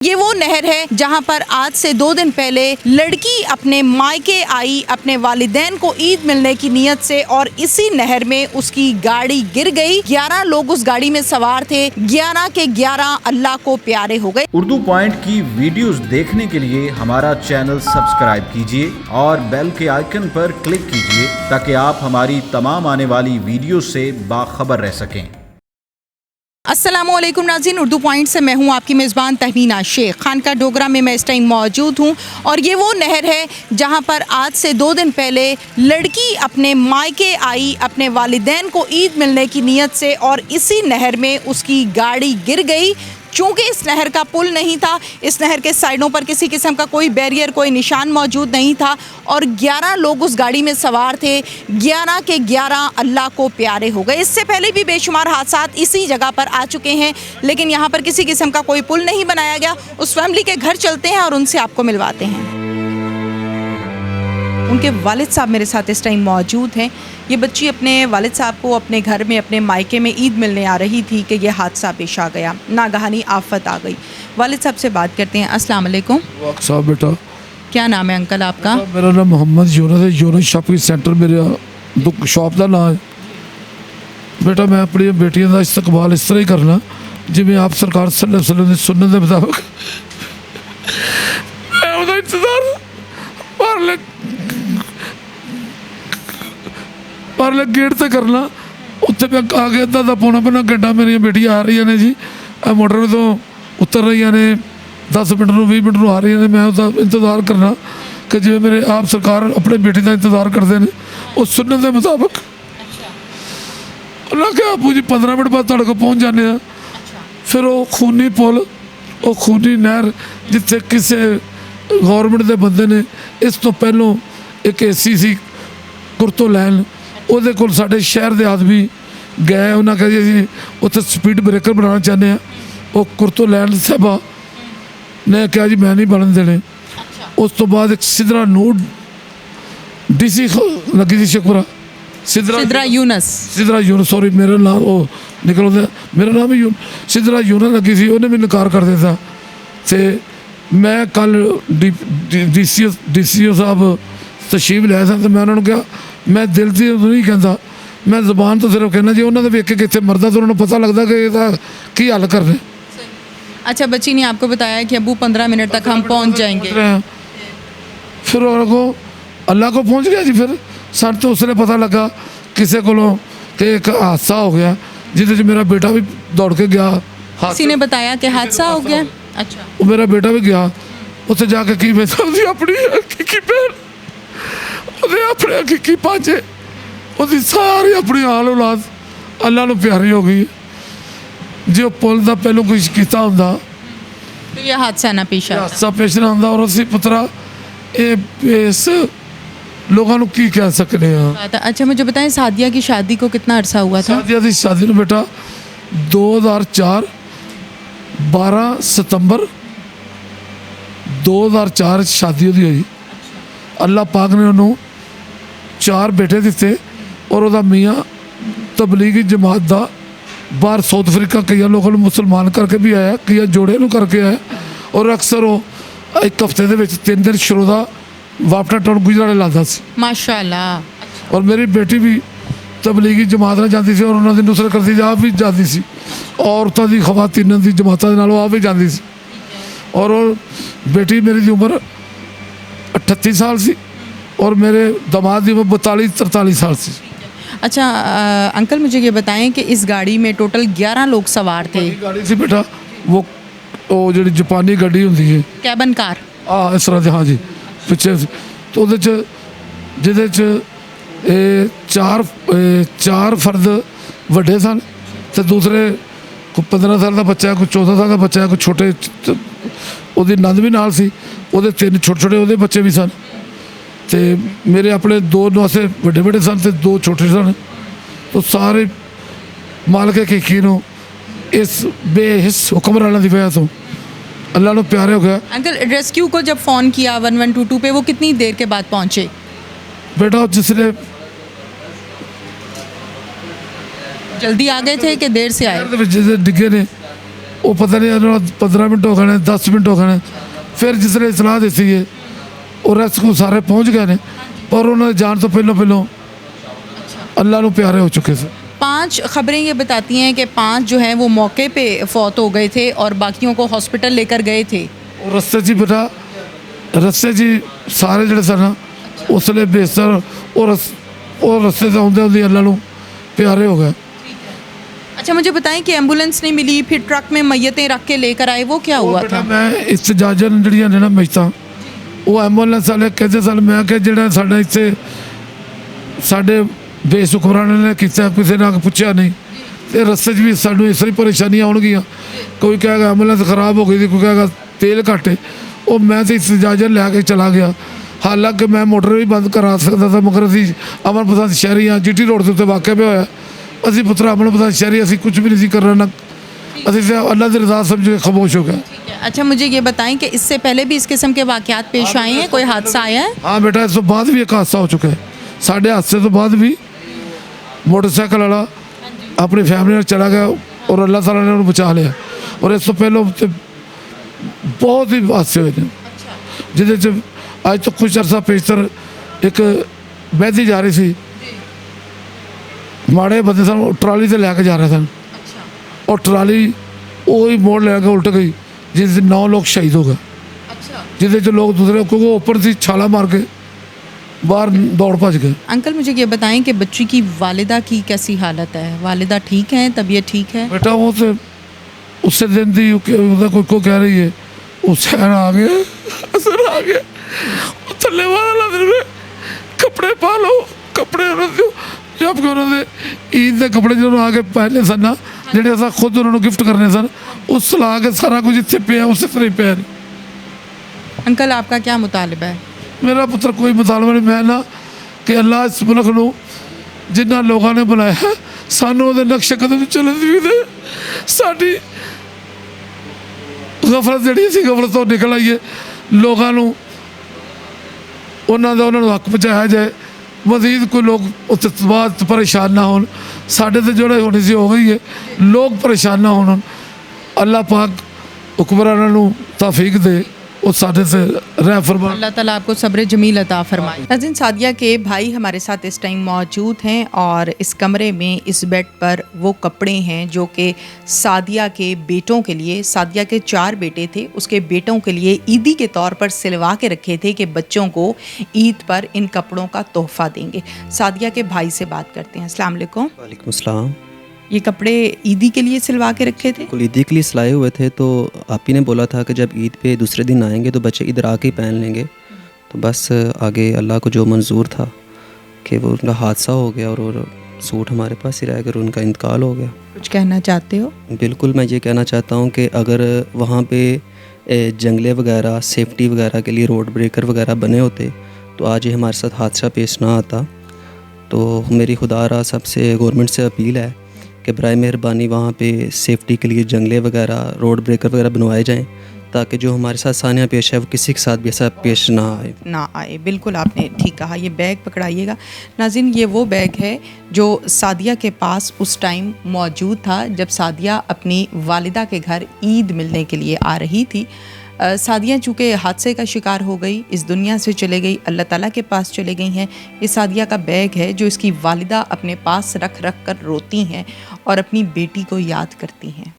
یہ وہ نہر ہے جہاں پر آج سے 2 دن پہلے لڑکی اپنے مائکے آئی اپنے والدین کو عید ملنے کی نیت سے، اور اسی نہر میں اس کی گاڑی گر گئی۔ 11 لوگ اس گاڑی میں سوار تھے، 11 کے 11 اللہ کو پیارے ہو گئے۔ اردو پوائنٹ کی ویڈیوز دیکھنے کے لیے ہمارا چینل سبسکرائب کیجیے اور بیل کے آئیکن پر کلک کیجیے تاکہ آپ ہماری تمام آنے والی ویڈیوز سے باخبر رہ سکیں۔ السلام علیکم ناظرین، اردو پوائنٹ سے میں ہوں آپ کی میزبان تہمینہ شیخ۔ خانقاہ ڈوگرہ میں میں اس ٹائم موجود ہوں، اور یہ وہ نہر ہے جہاں پر آج سے 2 دن پہلے لڑکی اپنے مائکے آئی اپنے والدین کو عید ملنے کی نیت سے، اور اسی نہر میں اس کی گاڑی گر گئی۔ چونکہ اس نہر کا پل نہیں تھا، اس نہر کے سائڈوں پر کسی قسم کا کوئی بیریئر، کوئی نشان موجود نہیں تھا، اور 11 لوگ اس گاڑی میں سوار تھے، 11 کے 11 اللہ کو پیارے ہو گئے۔ اس سے پہلے بھی بے شمار حادثات اسی جگہ پر آ چکے ہیں، لیکن یہاں پر کسی قسم کا کوئی پل نہیں بنایا گیا۔ اس فیملی کے گھر چلتے ہیں اور ان سے آپ کو ملواتے ہیں۔ ان کے والد صاحب میرے ساتھ اس ٹائم موجود ہیں۔ یہ بچی اپنے والد صاحب کو اپنے گھر میں اپنے مائکے میں عید ملنے آ رہی تھی کہ یہ حادثہ پیش آ گیا، ناگہانی آفت آ گئی۔ والد صاحب سے بات کرتے ہیں۔ السلام علیکم صاحب بیٹا، کیا نام ہے انکل آپ کا؟ میرا نام محمد یونس ہے۔ یونس شاپنگ سینٹر میرا شاپ کا نام ہے۔ بیٹا میں اپنی بیٹیاں کا استقبال اس طرح ہی کرنا جی آپ سرکار صلی اللہ علیہ وسلم کی سنت کے مطابق میں وہ انتظار پارلے گیٹ سے کرنا۔ اتنے میں آ کے ادھا پونا گھنٹہ میری بیٹیاں آ رہی نے جی، موٹر وے تو اتر رہی نے، 10 منٹ 20 منٹ آ رہی نے۔ میں انتظار کرنا کہ جی میرے آپ سرکار اپنے بیٹی کا انتظار کرتے ہیں اس سنت کے مطابق۔ اللہ کہ آپ جی 15 منٹ بعد تھوڑے کو پہنچ جانے ہیں۔ پھر وہ خونی پل، وہ خونی نہر جتنے کسی گورنمنٹ کے بندے نے اس تو پہلوں ایک ایسی سی کرتو لین، وہ سارے شہر کے آدمی گئے، انہیں کہا جی اتنے سپیڈ بریکر بنانا چاہتے ہیں۔ وہ کرتو لین صاحبہ نے کہا جی میں نہیں بنن دینے۔ اس تو بعد ایک سدرا نور ڈی سی لگی تھی شکورہ، سدرا یونس، سوری میرا نام وہ نکل ہوتا ہے، میرا نام ہی سدرا یونس لگی تھی، انہیں بھی نکار کر دیتا۔ تو میں کل ڈی سی او صاحب تشریف لیا تھا، تو میں انہوں نے کہا میں دل سے نہیں کہتا، میں زبان تو صرف کہنا جی انہوں نے ویک کے کتنے مردا تو انہوں نے پتہ لگتا کہ یہ کی حل کرنے۔ اچھا بچی نے آپ کو بتایا کہ ابو 15 منٹ تک ہم پہنچ جائیں گے؟ پھر کو اللہ کو پہنچ گیا جی۔ پھر سر تو اس نے پتہ لگا کسی کو کہ ایک حادثہ ہو گیا جس میرا بیٹا بھی دوڑ کے گیا۔ کسی نے بتایا کہ حادثہ ہو گیا؟ اچھا، وہ میرا بیٹا بھی گیا اتنے جا کے کی اپنی حقیقی بہن، اپنے حقیقی پانچے، وہ ساری اپنی آل اولاد اللہ نو پیاری ہو گئی۔ جی وہ پل کا پہلو کچھ کیتا ہوں تو یہ حادثہ نہ پیش آتا، حادثہ پیش نہ آتا۔ اور اسی پترا اس لوگوں کو کی کہہ سکتے ہیں۔ اچھا مجھے بتائیں سعدیہ کی شادی کو کتنا عرصہ ہوا تھا؟ سعدیہ کی شادی نے بیٹا 2004 12 ستمبر 2004 شادی ہوئی۔ اللہ پاک نے انہوں 4 بیٹے دیتے، اور وہ میاں تبلیغی جماعت دا باہر ساؤتھ افریقہ کئی لوگوں نے مسلمان کر کے بھی آیا، کئی جوڑے نو کر کے آیا، اور اکثر وہ ایک ہفتے دے 3 دن شروع واپٹا ٹاؤن گجرانے لاتا سی ماشاء اللہ۔ اور میری بیٹی بھی تبلیغی جماعت نہ جاتی سی، اور انہوں نے نصرت کرتی سی، آپ بھی جاتی سی، عورتوں کی خواتین کی جماعتوں کے آپ بھی جاتی سی۔ اور بیٹی میری دی عمر 38 سال سی، اور میرے داماد کی عمر 42-43 سال سی۔ اچھا انکل مجھے یہ بتائیں کہ اس گاڑی میں ٹوٹل 11 لوگ سوار تھے؟ گاڑی سی بیٹا وہ جی جاپانی گاڑی ہوتی ہے، کیبن کار، اس طرح سے، ہاں جی پیچھے، تو جہد 4 فرد وڈے سن، تو دوسرے کوئی 15 سال کا بچہ ہے، کوئی 14 سال کا بچہ ہے، کوئی چھوٹے وہ نند بھی نال سی، وہ 3 چھوٹے وہ بچے بھی سن، تو میرے اپنے 2 نواسے وڈے وڈے سن، تو 2 چھوٹے سن۔ تو سارے مالک حقیقی نو اس بے حس حکمرانوں کی وجہ تو اللہ نو پیارے ہو گیا۔ انکل ریسکیو کو جب فون کیا 1122 پہ، وہ کتنی دیر کے بعد پہنچے؟ بیٹا جس نے جلدی آ گئے تھے کہ دیر سے آئے؟ جسے ڈگے نے ਉਹ ਪਤਾ ਨਹੀਂ ਇਹਨਾਂ ਨੂੰ 15 ਮਿੰਟ ਹੋ ਗਏ ਨੇ, 10 ਮਿੰਟ ਹੋ ਗਏ ਨੇ। ਫਿਰ ਜਿਸ ਨੇ ਇਤਲਾਹ ਦਿੱਤੀ ਹੈ ਉਹ ਰੈਸਕਿਊ ਸਾਰੇ ਪਹੁੰਚ ਗਏ ਨੇ, ਪਰ ਉਹਨਾਂ ਦੇ ਜਾਣ ਤੋਂ ਪਹਿਲੋਂ अल्लाह ਨੂੰ प्यारे हो चुके थे। 5 खबरें ये बताती हैं कि 5 जो हैं वो मौके पे फौत हो गए थे और बाकियों को हॉस्पिटल लेकर गए थे। और रस्ते 'ਚ बेटा रस्ते 'ਚ ਸਾਰੇ ਜਿਹੜੇ ਸਨ ਉਸਲੇ ਬੇਸਰ और रस्ते से आਉਂਦੇ अल्लाह ਨੂੰ प्यारे हो गए। अच्छा मुझे बताएं कि एम्बुलेंस नहीं मिली, फिर ट्रक में मैयतें रख के लेकर आए, वो क्या हुआ था? मैं इस्तिजाजन ਜਿਹੜੀਆਂ ਨੇ ਨਾ ਮੈਤਾਂ ਉਹ ਐਂਬੂਲੈਂਸ ਵਾਲੇ ਕਹਿੰਦੇ ਸਨ, ਮੈਂ ਕਿ ਜਿਹੜਾ ਸਾਡਾ ਇੱਥੇ ਸਾਡੇ ਬੇਸੁਖਰਾਣੇ ਨੇ ਕੀਤਾ, ਕਿਸੇ ਨੇ ਪੁੱਛਿਆ ਨਹੀਂ ਤੇ ਰਸਤੇ 'ਚ ਵੀ ਸਾਨੂੰ ਇਸ ਤਰ੍ਹਾਂ ਪਰੇਸ਼ਾਨੀਆਂ ਆਉਣਗੀਆਂ। ਕੋਈ ਕਹੇਗਾ ਐਂਬੂਲੈਂਸ ਖਰਾਬ ਹੋ ਗਈ ਸੀ, ਕੋਈ ਕਹੇਗਾ ਤੇਲ ਘੱਟ ਹੈ। ਉਹ ਮੈਂ ਤਾਂ ਇਜਾਜ਼ਤ ਲੈ ਕੇ ਚਲਾ ਗਿਆ, ਹਾਲਾਂਕਿ ਮੈਂ ਮੋਟਰ ਵੀ ਬੰਦ ਕਰਾ ਸਕਦਾ ਸੀ, ਮਗਰ ਅਸੀਂ ਅਮਨ ਪਸੰਦ ਸ਼ਹਿਰੀ ਹਾਂ, GT ਰੋਡ ਦੇ ਉੱਤੇ ਵਾਕਿਆ ਵੀ ਹੋਇਆ। ਅਸੀਂ ਪੁੱਤਰ ਅਮਨ ਪਸੰਦ ਸ਼ਹਿਰੀ, ਅਸੀਂ ਕੁਝ ਵੀ ਨਹੀਂ ਸੀ ਕਰਨਾ ਨਾ, ਅਸੀਂ ਤਾਂ ਅੱਲਾ ਦੀ ਰਜ਼ਾ ਸਮਝ ਕੇ ਖਾਮੋਸ਼ ਹੋ गए। अच्छा मुझे ये बताएं कि इससे पहले भी इस किस्म के वाक़यात पेश आए हैं, कोई हादसा आया है? हाँ बेटा, इस तो बाद भी एक हादसा हो चुका है। साढ़े हादसे तो बाद भी मोटरसाइकिल वाला अपनी फैमिली में चला गया और अल्लाह ताला ने उन्हें बचा लिया। और इस तो पहले बहुत ही हादसे हुए हैं जिसे अज तो कुछ अरसा पेशतर एक बहती जा रही थी, माड़े बंदे सन ट्राली से लैके जा रहे सन और ट्राली वही मोड़ लैके उल्ट गई, जिससे 9 लोग शहीद हो गए। जिससे लोग दूसरे क्योंकि ऊपर से छाला मार के बाहर दौड़ भज गए। अंकल मुझे ये बताएं कि बच्ची की वालिदा की कैसी हालत है? वालिदा ठीक है, तबीयत ठीक है? बेटा वो तो उससे दिन थी कोई को कह रही है हुसैन आ गया, हसन आ गया, थले वाला में कपड़े पा लो, कपड़े रख दो। जबकि उन्होंने ईद के कपड़े जो आके पहने सन ना, ਜਿਹੜੇ ਅਸਾਂ ਖੁਦ ਉਹਨਾਂ ਨੂੰ ਗਿਫਟ ਕਰਨੇ ਸਨ, ਉਸ ਲਾ ਕੇ ਸਾਰਾ ਕੁਝ ਇੱਥੇ ਪਿਆ, ਉਸੇ ਤਰ੍ਹਾਂ ਹੀ ਪਿਆ। अंकल आपका क्या मुतालबा है? मेरा पुत्र कोई मुतालबा नहीं, मैं ना कि अल्लाह इस मुल्क ਨੂੰ ਜਿਨ੍ਹਾਂ ਲੋਕਾਂ ਨੇ ਬਣਾਇਆ ਸਾਨੂੰ ਉਹਦੇ ਨਕਸ਼ੇ ਕਦਮ ਚੱਲਣ ਦੀ ਦੇ, ਸਾਡੀ ਗਫਲਤ ਜਿਹੜੀ ਸੀ ਗਫਲਤ ਤੋਂ ਨਿਕਲ ਆਈਏ, ਲੋਕਾਂ ਨੂੰ ਉਹਨਾਂ ਨੂੰ ਹੱਕ ਪਹੁੰਚਾਇਆ ਜਾਏ, ਮਜ਼ੀਦ ਕੋਈ ਲੋਕ ਉੱਥੇ ਬਾਅਦ ਪਰੇਸ਼ਾਨ ਨਾ ਹੋਣ। ਸਾਡੇ ਤੇ ਜਿਹੜੇ ਹੋਣੀ ਸੀ ਹੋ ਗਈ ਹੈ, ਲੋਕ ਪਰੇਸ਼ਾਨ ਨਾ ਹੋਣ। ਅੱਲਾਹ ਪਾਕ ਹੁਕਮਰਾਨਾਂ ਨੂੰ तौफीक दे, वो साढ़े से रह फरमा। अल्लाह ताला आपको सब्र जमील अता फरमाए। नाज़रीन, सादिया के भाई हमारे साथ इस टाइम मौजूद हैं और इस कमरे में इस बेड पर वो कपड़े हैं जो कि सादिया के बेटों के लिए, सादिया के 4 बेटे थे, उसके बेटों के लिए ईदी के तौर पर सिलवा के रखे थे कि बच्चों को ईद पर इन कपड़ों का तोहफ़ा देंगे। सादिया के भाई से बात करते हैं। अस्सलाम वालेकुम। वालेकुम अस्सलाम। ये कपड़े ईदी के लिए सिलवा के रखे थे? बिल्कुल ईदी के लिए सिलाए हुए थे, तो आप ही ने बोला था कि जब ईद पे दूसरे दिन आएंगे तो बच्चे इधर आके ही पहन लेंगे। तो बस आगे अल्लाह को जो मंजूर था कि वो उनका हादसा हो गया और सूट हमारे पास ही रह गया और उनका इंतकाल हो गया। कुछ कहना चाहते हो? बिल्कुल, मैं ये कहना चाहता हूँ कि अगर वहाँ पे जंगले वगैरह, सेफ्टी वगैरह के लिए रोड ब्रेकर वगैरह बने होते तो आज ये हमारे साथ हादसा पेश ना आता। तो मेरी खुदारा सबसे गवर्नमेंट से अपील है कि बराए मेहरबानी वहाँ पे सेफ्टी के लिए जंगले वगैरह, रोड ब्रेकर वगैरह बनवाए जाएं, ताकि जो हमारे साथ सानिया पेश है वो किसी के साथ भी ऐसा पेश ना आए। बिल्कुल आपने ठीक कहा। ये बैग पकड़ाइएगा। नाज़रीन, ये वो बैग है जो सादिया के पास उस टाइम मौजूद था जब सादिया अपनी वालिदा के घर ईद मिलने के लिए आ रही थी। सादिया चूँकि हादसे का शिकार हो गई, इस दुनिया से चले गई, अल्लाह ताला के पास चले गई हैं। ये सादिया का बैग है जो इसकी वालिदा अपने पास रख कर रोती हैं और अपनी बेटी को याद करती हैं।